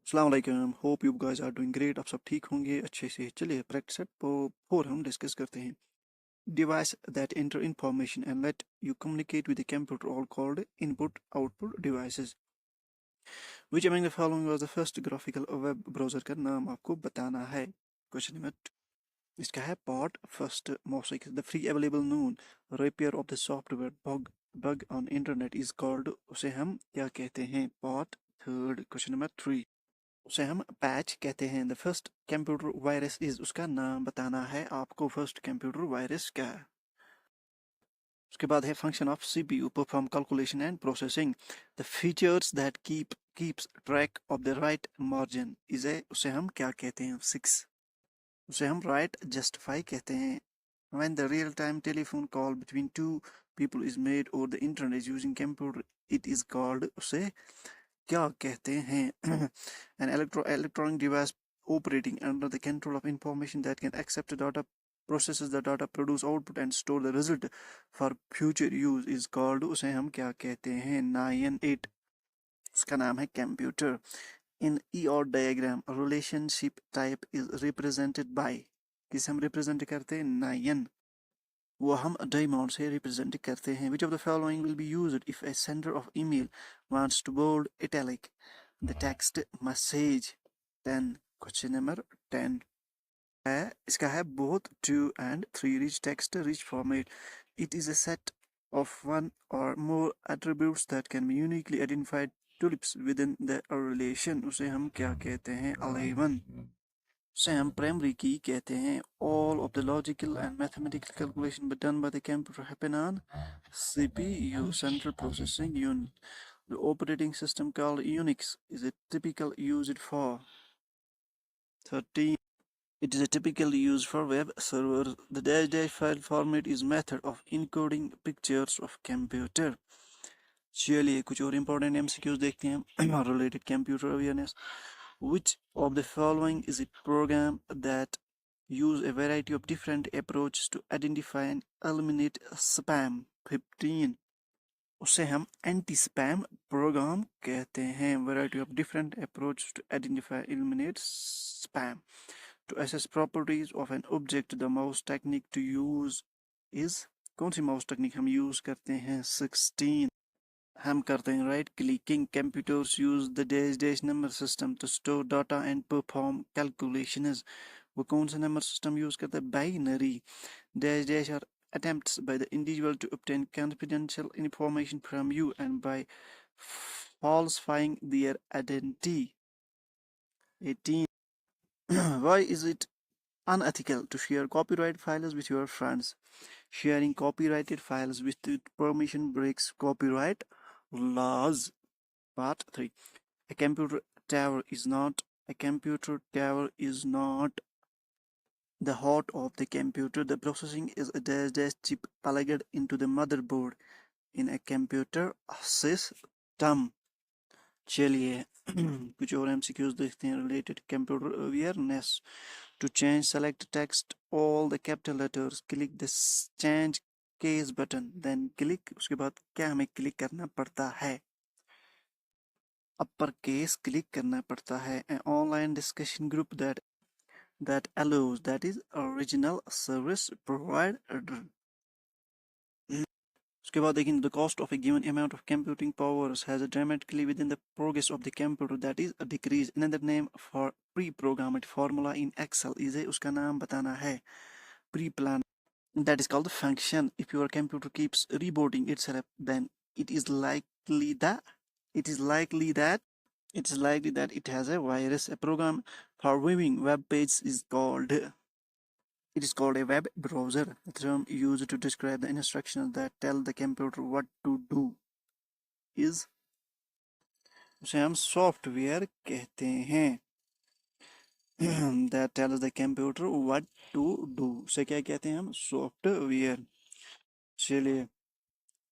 अस्सलाम वालेकुम। Hope you guys are doing great. आप सब ठीक होंगे अच्छे से। चलिए प्रैक्टिस सेट फोर हम डिस्कस करते हैं। Device that enter information and let you communicate with the computer all called input output devices. Which among the following was the first graphical web browser का नाम आपको बताना है। क्वेश्चन नंबर इसका है part first Mosaic the free available noon repair of the software bug on internet is called, उसे हम क्या कहते हैं। पार्ट थर्ड क्वेश्चन नंबर 3 उसे हम पैच कहते हैं। The first computer virus is, उसका नाम बताना है आपको। फर्स्ट कंप्यूटर वायरस क्या है। उसके बाद है function of CPU perform calculation and processing. The features that keeps track of the right margin is a, उसे हम क्या कहते हैं। 6 उसे हम राइट जस्टिफाई कहते हैं। When the real-time telephone call between two people is made over the internet using computer, it is called, उसे क्या कहते हैं। An electronic device operating under the control of information that can accept data, processes the data, produce output and store the result for future use is called, उसे हम क्या कहते हैं। 9 8 इसका नाम है computer. In EOR diagram, relationship type is represented by, किसे हम रिप्रेजेंट करते हैं। 9 वो हम डायमंड से रिप्रेजेंट करते हैं। Which of the following will be used if a sender of email wants to bold italic the text message? 10 question number 10 है इसका है both 2 and 3 rich text rich format. It is a set of one or more attributes that can be uniquely identified tulips within the relation, उसे हम क्या कहते हैं। 11 उसे हम प्राइमरी की कहते हैं। All of the logical and mathematical calculation but done by the computer happen on CPU, Central Processing Unit. The operating system called Unix is a typical used for 13. It is a typically used for web servers. The dash dash file format is method of encoding pictures of computer. चलिए कुछ और important MCQs देखते हैं related computer awareness. Which of the following is a program that use a variety of different approaches to identify and eliminate spam? 15 उसे हम anti spam program कहते हैं। Variety of different approach to identify eliminate spam. To assess properties of an object the mouse technique to use is, कौन सी mouse technique हम use करते हैं। 16 हम करते हैं right clicking. Computers use the dash dash number system to store data and perform calculations. वो कौन सा नंबर सिस्टम यूज करता है। Binary. Dash dash are attempts by the individual to obtain confidential information from you and by falsifying their identity. 18 why is it unethical to share copyright files with your friends? Sharing copyrighted files without permission breaks copyright laws. Part 3 a computer tower is not the heart of the computer. The processing is a dash dash chip plugged into the motherboard in a computer system. चलिए कुछ और MCQs देखते हैं related computer awareness. To change select text all the capital letters, click the change case button, then click, उसके बाद क्या हमें click करना पड़ता है। अपर केस क्लिक करना पड़ता है। An online discussion group that allows, that is original service provider. उसके बाद देखेंगे the cost of a given amount of computing powers has dramatically within the progress of the computer, that is a decrease. Another name for pre-programmed formula in Excel is a, उसका नाम बताना है। pre-plan, that is called the function. If your computer keeps rebooting itself, then it is likely that it has a virus. A program for viewing web pages is called, it is called a web browser, a term used to describe the instructions that tell the computer what to do is, उसे हम software कहते हैं। that tells the computer what to do, उसे क्या कहते हैं हम, software. चलिए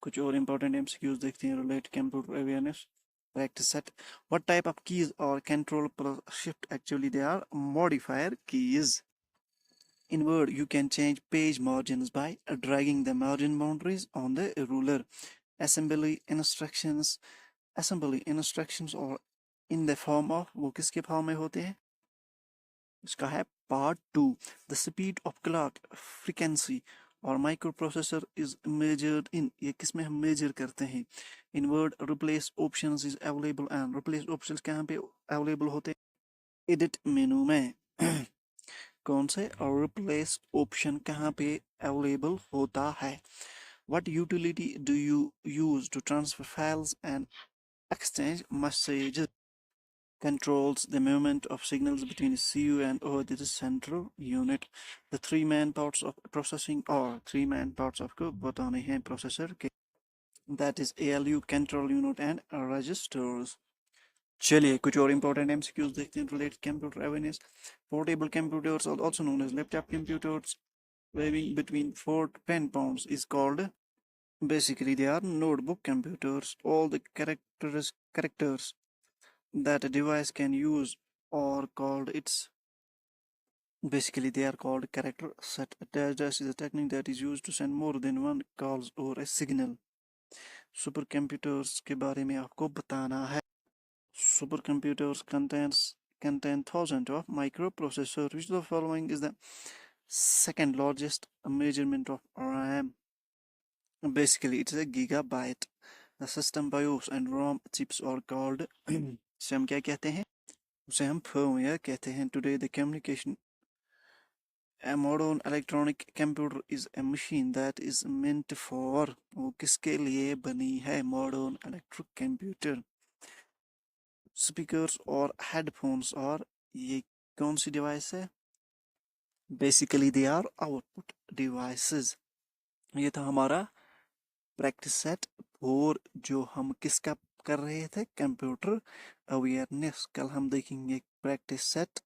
कुछ और important MCQs देखते हैं relate computer awareness. Practice set. What type of keys or control plus shift? Actually they are modifier keys. In Word, you can change page margins by dragging the margin boundaries on the ruler. Assembly instructions or in the form of, वो किसके form में होते हैं? इसका है part 2, the speed of clock frequency और microprocessor is measured in, ये किस में हम मेजर करते हैं? In word replace options is available, and replace options कहाँ पे अवेलेबल होते हैं? एडिट मेनू में। कौन से रिप्लेस ऑप्शन कहाँ पे अवेलेबल होता है? What utility do you use to transfer files and exchange messages? Controls the movement of signals between CU and over the central unit. The three main parts of processing or three main parts of को बताने हैं processor के, that is ALU, control unit and registers. चलिए कुछ और important MCQs देखते हैं related computer awareness. Portable computers, also known as laptop computers, weighing between 4 to 10 pounds, is called, basically they are notebook computers. All the characters that a device can use are called its, basically they are called character set. Dash is a technique that is used to send more than one calls or a signal. Supercomputers के बारे में आपको बताना है. Supercomputers contain thousands of microprocessors. Which of the following is the second largest measurement of RAM? Basically it's a gigabyte. The system BIOS and ROM chips are called इसे हम क्या कहते हैं? उसे हम firmware कहते हैं. Today the communication, a modern electronic computer is a machine that is meant for, वो किसके लिए बनी है modern electric computer? Speakers और headphones और ये कौन सी device है? Basically they are output devices. ये था हमारा प्रैक्टिस सेट 4 जो हम किसका कर रहे थे? Computer awareness. कल हम देखेंगे प्रैक्टिस सेट